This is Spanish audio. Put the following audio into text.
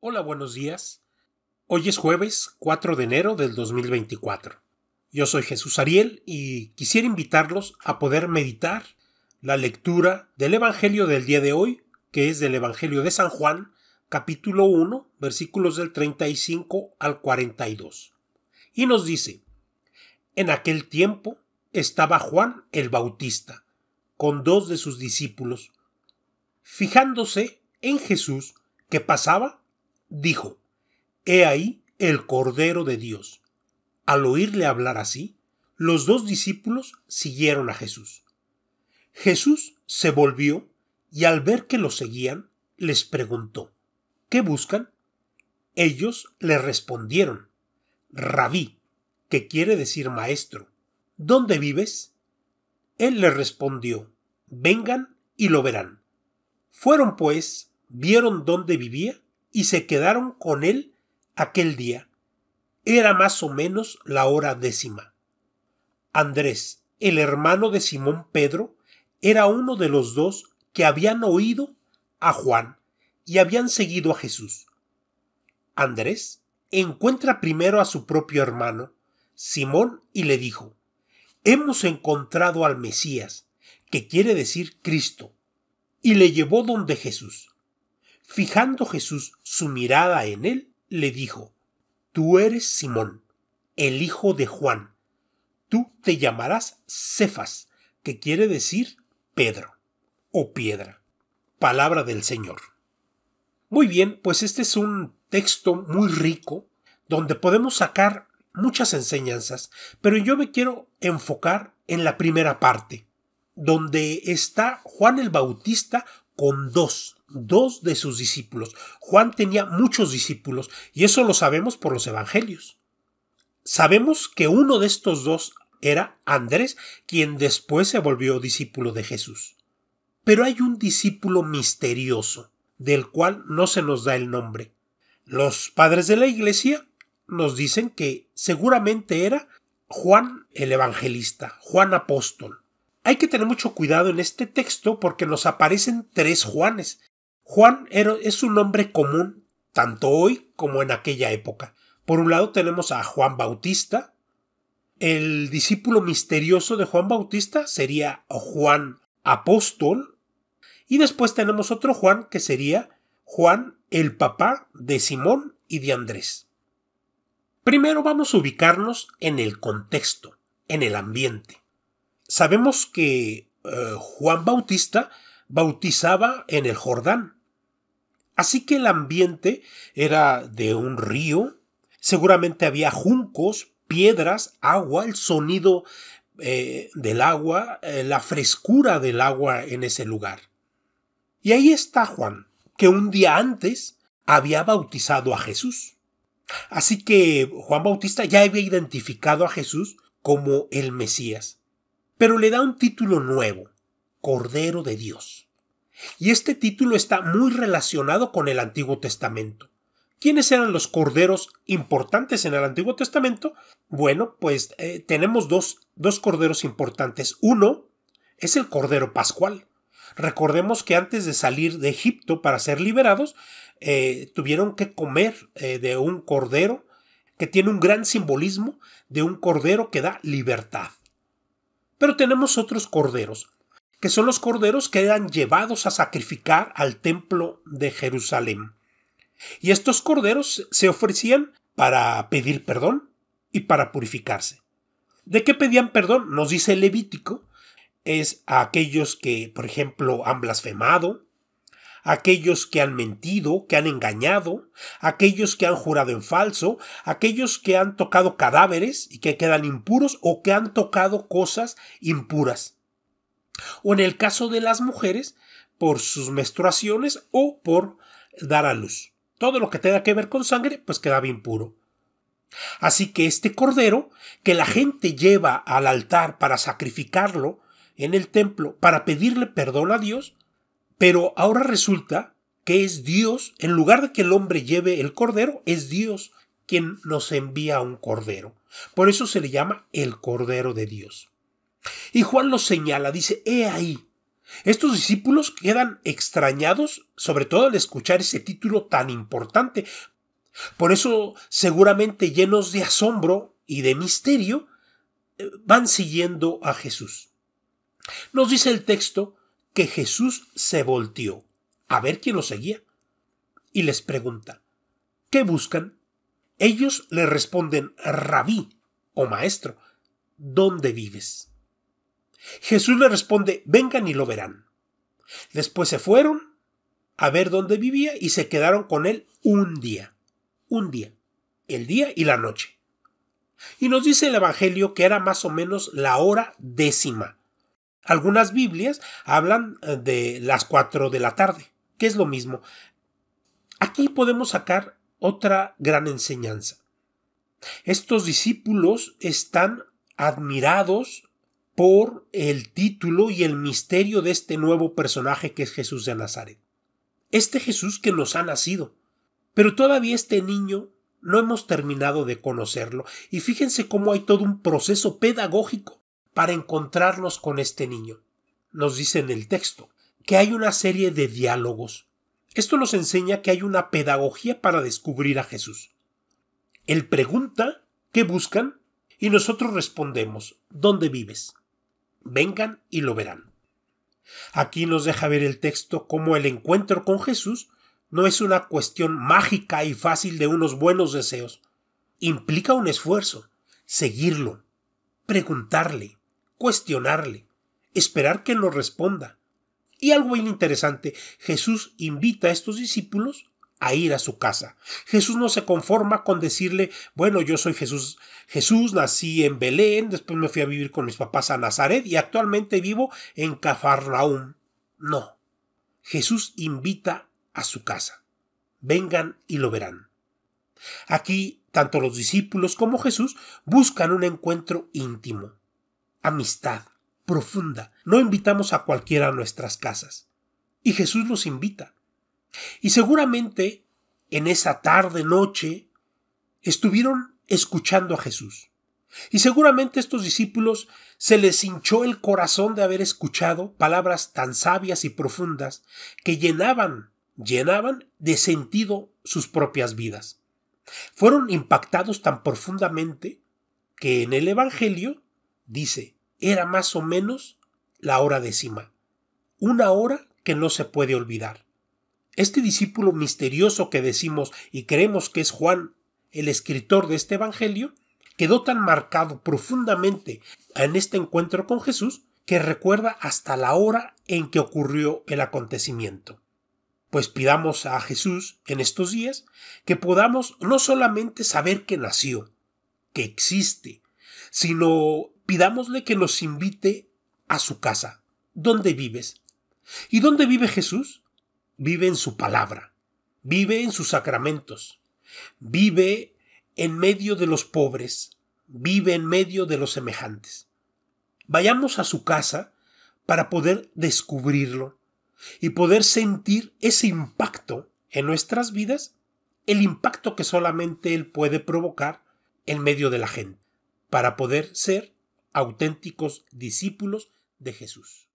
Hola, buenos días. Hoy es jueves 4 de enero del 2024. Yo soy Jesús Ariel y quisiera invitarlos a poder meditar la lectura del Evangelio del día de hoy, que es del Evangelio de San Juan, capítulo 1, versículos del 35 al 42. Y nos dice: En aquel tiempo estaba Juan el Bautista, con dos de sus discípulos. Fijándose en Jesús que pasaba, dijo: He ahí el Cordero de Dios. Al oírle hablar así, los dos discípulos siguieron a Jesús. Jesús se volvió y al ver que lo seguían, les preguntó: ¿Qué buscan? Ellos le respondieron: Rabí, que quiere decir maestro, ¿dónde vives? Él les respondió: Vengan y lo verán. Fueron pues, vieron dónde vivía y se quedaron con él aquel día. Era más o menos la hora 10:00. Andrés, el hermano de Simón Pedro, era uno de los dos que habían oído a Juan y habían seguido a Jesús. Andrés encuentra primero a su propio hermano, Simón, y le dijo: Hemos encontrado al Mesías, que quiere decir Cristo, y le llevó donde Jesús. Fijando Jesús su mirada en él, le dijo: Tú eres Simón, el hijo de Juan. Tú te llamarás Cefas, que quiere decir Pedro o piedra. Palabra del Señor. Muy bien, pues este es un texto muy rico donde podemos sacar muchas enseñanzas, pero yo me quiero enfocar en la primera parte, donde está Juan el Bautista con dos de sus discípulos. Juan tenía muchos discípulos y eso lo sabemos por los evangelios. Sabemos que uno de estos dos era Andrés, quien después se volvió discípulo de Jesús. Pero hay un discípulo misterioso, del cual no se nos da el nombre. Los padres de la Iglesia nos dicen que seguramente era Juan el Evangelista, Juan Apóstol. Hay que tener mucho cuidado en este texto porque nos aparecen tres Juanes. Juan es un nombre común tanto hoy como en aquella época. Por un lado tenemos a Juan Bautista. El discípulo misterioso de Juan Bautista sería Juan Apóstol. Y después tenemos otro Juan que sería Juan el papá de Simón y de Andrés. Primero vamos a ubicarnos en el contexto, en el ambiente. Sabemos que Juan Bautista bautizaba en el Jordán. Así que el ambiente era de un río. Seguramente había juncos, piedras, agua, el sonido del agua, la frescura del agua en ese lugar. Y ahí está Juan, que un día antes había bautizado a Jesús. Así que Juan Bautista ya había identificado a Jesús como el Mesías, pero le da un título nuevo: Cordero de Dios. Y este título está muy relacionado con el Antiguo Testamento. ¿Quiénes eran los corderos importantes en el Antiguo Testamento? Bueno, pues tenemos dos corderos importantes. Uno es el Cordero Pascual. Recordemos que antes de salir de Egipto para ser liberados, tuvieron que comer de un cordero que tiene un gran simbolismo de un cordero que da libertad. Pero tenemos otros corderos, que son los corderos que eran llevados a sacrificar al templo de Jerusalén. Y estos corderos se ofrecían para pedir perdón y para purificarse. ¿De qué pedían perdón? Nos dice el Levítico. Es a aquellos que, por ejemplo, han blasfemado, aquellos que han mentido, que han engañado, aquellos que han jurado en falso, aquellos que han tocado cadáveres y que quedan impuros o que han tocado cosas impuras. O en el caso de las mujeres, por sus menstruaciones o por dar a luz. Todo lo que tenga que ver con sangre, pues quedaba impuro. Así que este cordero, que la gente lleva al altar para sacrificarlo en el templo, para pedirle perdón a Dios, pero ahora resulta que es Dios, en lugar de que el hombre lleve el cordero, es Dios quien nos envía un cordero. Por eso se le llama el Cordero de Dios. Y Juan lo señala, dice: He ahí. Estos discípulos quedan extrañados, sobre todo al escuchar ese título tan importante. Por eso, seguramente llenos de asombro y de misterio, van siguiendo a Jesús. Nos dice el texto que Jesús se volteó a ver quién lo seguía y les pregunta: ¿qué buscan? Ellos le responden: Rabí, o maestro, ¿dónde vives? Jesús le responde: vengan y lo verán. Después se fueron a ver dónde vivía y se quedaron con él un día, el día y la noche. Y nos dice el Evangelio que era más o menos la hora 10. Algunas Biblias hablan de las 4 de la tarde, que es lo mismo. Aquí podemos sacar otra gran enseñanza. Estos discípulos están admirados por el título y el misterio de este nuevo personaje que es Jesús de Nazaret. Este Jesús que nos ha nacido. Pero todavía este niño no hemos terminado de conocerlo. Y fíjense cómo hay todo un proceso pedagógico para encontrarnos con este niño. Nos dice en el texto que hay una serie de diálogos. Esto nos enseña que hay una pedagogía para descubrir a Jesús. Él pregunta qué buscan y nosotros respondemos: ¿dónde vives? Vengan y lo verán. Aquí nos deja ver el texto cómo el encuentro con Jesús no es una cuestión mágica y fácil de unos buenos deseos. Implica un esfuerzo, seguirlo, preguntarle, cuestionarle, esperar que nos responda. Y algo bien interesante, Jesús invita a estos discípulos a ir a su casa. Jesús no se conforma con decirle: bueno, yo soy Jesús, nací en Belén, después me fui a vivir con mis papás a Nazaret y actualmente vivo en Cafarnaúm. No, Jesús invita a su casa. Vengan y lo verán. Aquí, tanto los discípulos como Jesús buscan un encuentro íntimo, amistad profunda. No invitamos a cualquiera a nuestras casas. Y Jesús los invita. Y seguramente en esa tarde, noche, estuvieron escuchando a Jesús. Y seguramente a estos discípulos se les hinchó el corazón de haber escuchado palabras tan sabias y profundas que llenaban de sentido sus propias vidas. Fueron impactados tan profundamente que en el Evangelio dice: era más o menos la hora 10, una hora que no se puede olvidar. Este discípulo misterioso que decimos y creemos que es Juan, el escritor de este Evangelio, quedó tan marcado profundamente en este encuentro con Jesús que recuerda hasta la hora en que ocurrió el acontecimiento. Pues pidamos a Jesús en estos días que podamos no solamente saber que nació, que existe, sino pidámosle que nos invite a su casa. ¿Dónde vives? ¿Y dónde vive Jesús? Vive en su palabra, vive en sus sacramentos, vive en medio de los pobres, vive en medio de los semejantes. Vayamos a su casa para poder descubrirlo y poder sentir ese impacto en nuestras vidas, el impacto que solamente Él puede provocar en medio de la gente, para poder ser auténticos discípulos de Jesús.